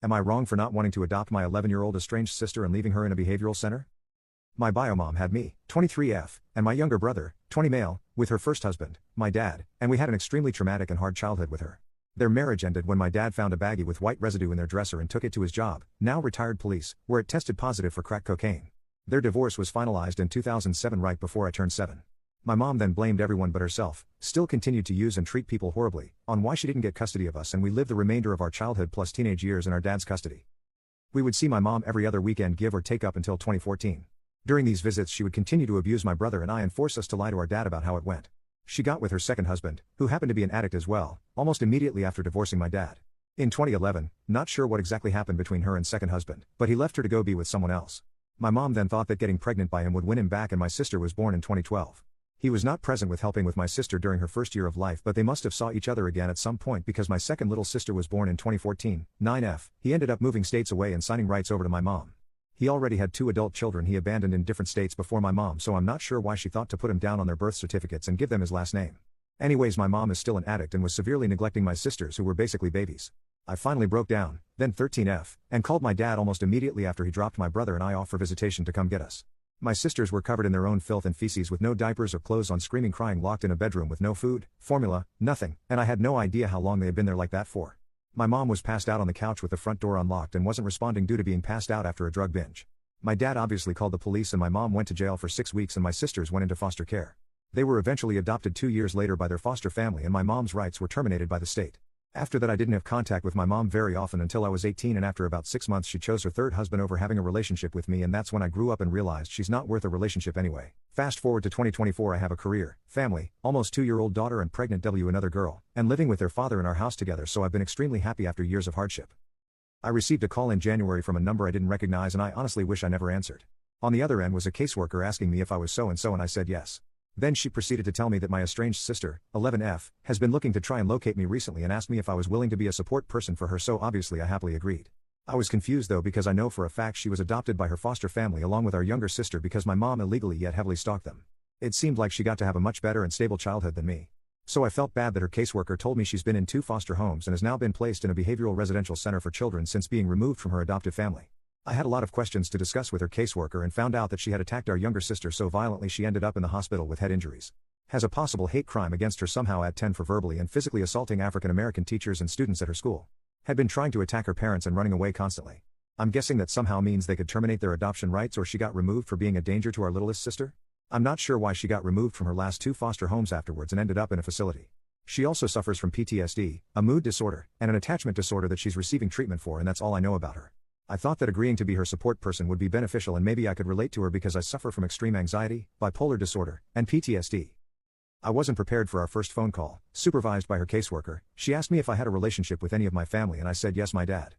Am I wrong for not wanting to adopt my 11-year-old estranged sister and leaving her in a behavioral center? My biomom had me, 23F, and my younger brother, 20 male, with her first husband, my dad, and we had an extremely traumatic and hard childhood with her. Their marriage ended when my dad found a baggie with white residue in their dresser and took it to his job, now retired police, where it tested positive for crack cocaine. Their divorce was finalized in 2007 right before I turned 7. My mom then blamed everyone but herself, still continued to use and treat people horribly, on why she didn't get custody of us, and we lived the remainder of our childhood plus teenage years in our dad's custody. We would see my mom every other weekend, give or take, up until 2014. During these visits she would continue to abuse my brother and I and force us to lie to our dad about how it went. She got with her second husband, who happened to be an addict as well, almost immediately after divorcing my dad. In 2011, not sure what exactly happened between her and second husband, but he left her to go be with someone else. My mom then thought that getting pregnant by him would win him back, and my sister was born in 2012. He was not present with helping with my sister during her first year of life, but they must have saw each other again at some point because my second little sister was born in 2014, 9F. He ended up moving states away and signing rights over to my mom. He already had 2 adult children he abandoned in different states before my mom, so I'm not sure why she thought to put him down on their birth certificates and give them his last name. Anyways, my mom is still an addict and was severely neglecting my sisters, who were basically babies. I finally broke down, then 13F, and called my dad almost immediately after he dropped my brother and I off for visitation to come get us. My sisters were covered in their own filth and feces with no diapers or clothes on, screaming, crying, locked in a bedroom with no food, formula, nothing, and I had no idea how long they had been there like that for. My mom was passed out on the couch with the front door unlocked and wasn't responding due to being passed out after a drug binge. My dad obviously called the police and my mom went to jail for 6 weeks and my sisters went into foster care. They were eventually adopted 2 years later by their foster family and my mom's rights were terminated by the state. After that I didn't have contact with my mom very often until I was 18, and after about 6 months she chose her third husband over having a relationship with me, and that's when I grew up and realized she's not worth a relationship anyway. Fast forward to 2024, I have a career, family, almost 2-year-old daughter and pregnant W another girl, and living with their father in our house together, so I've been extremely happy after years of hardship. I received a call in January from a number I didn't recognize and I honestly wish I never answered. On the other end was a caseworker asking me if I was so-and-so and I said yes. Then she proceeded to tell me that my estranged sister, 11F, has been looking to try and locate me recently and asked me if I was willing to be a support person for her, so obviously I happily agreed. I was confused though because I know for a fact she was adopted by her foster family along with our younger sister because my mom illegally yet heavily stalked them. It seemed like she got to have a much better and stable childhood than me. So I felt bad that her caseworker told me she's been in 2 foster homes and has now been placed in a behavioral residential center for children since being removed from her adoptive family. I had a lot of questions to discuss with her caseworker and found out that she had attacked our younger sister so violently she ended up in the hospital with head injuries. Has a possible hate crime against her somehow at 10 for verbally and physically assaulting African American teachers and students at her school. Had been trying to attack her parents and running away constantly. I'm guessing that somehow means they could terminate their adoption rights, or she got removed for being a danger to our littlest sister? I'm not sure why she got removed from her last 2 foster homes afterwards and ended up in a facility. She also suffers from PTSD, a mood disorder, and an attachment disorder that she's receiving treatment for, and that's all I know about her. I thought that agreeing to be her support person would be beneficial and maybe I could relate to her because I suffer from extreme anxiety, bipolar disorder, and PTSD. I wasn't prepared for our first phone call, supervised by her caseworker. She asked me if I had a relationship with any of my family and I said yes, my dad.